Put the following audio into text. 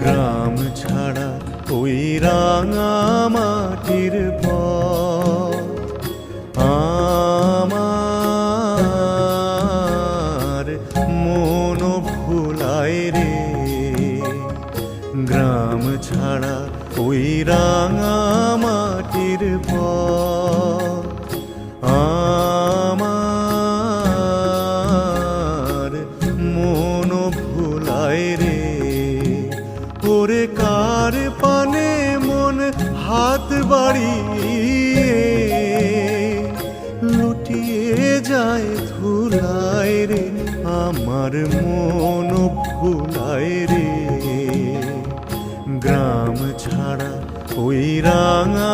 গ্রাম ছাড়া ওই রাঙা মাটির পথ আমার মন ভুলায় রে। গ্রাম ছাড়া ওই রাঙা মাটির পথ আমার মন ভুলায় রে। ওরে কার পানে মন হাত বাড়িয়ে লুটিয়ে যায় ধুলায় রে। আমার মন ভুলায় রে। গ্রাম ছাড়া ওই রাঙা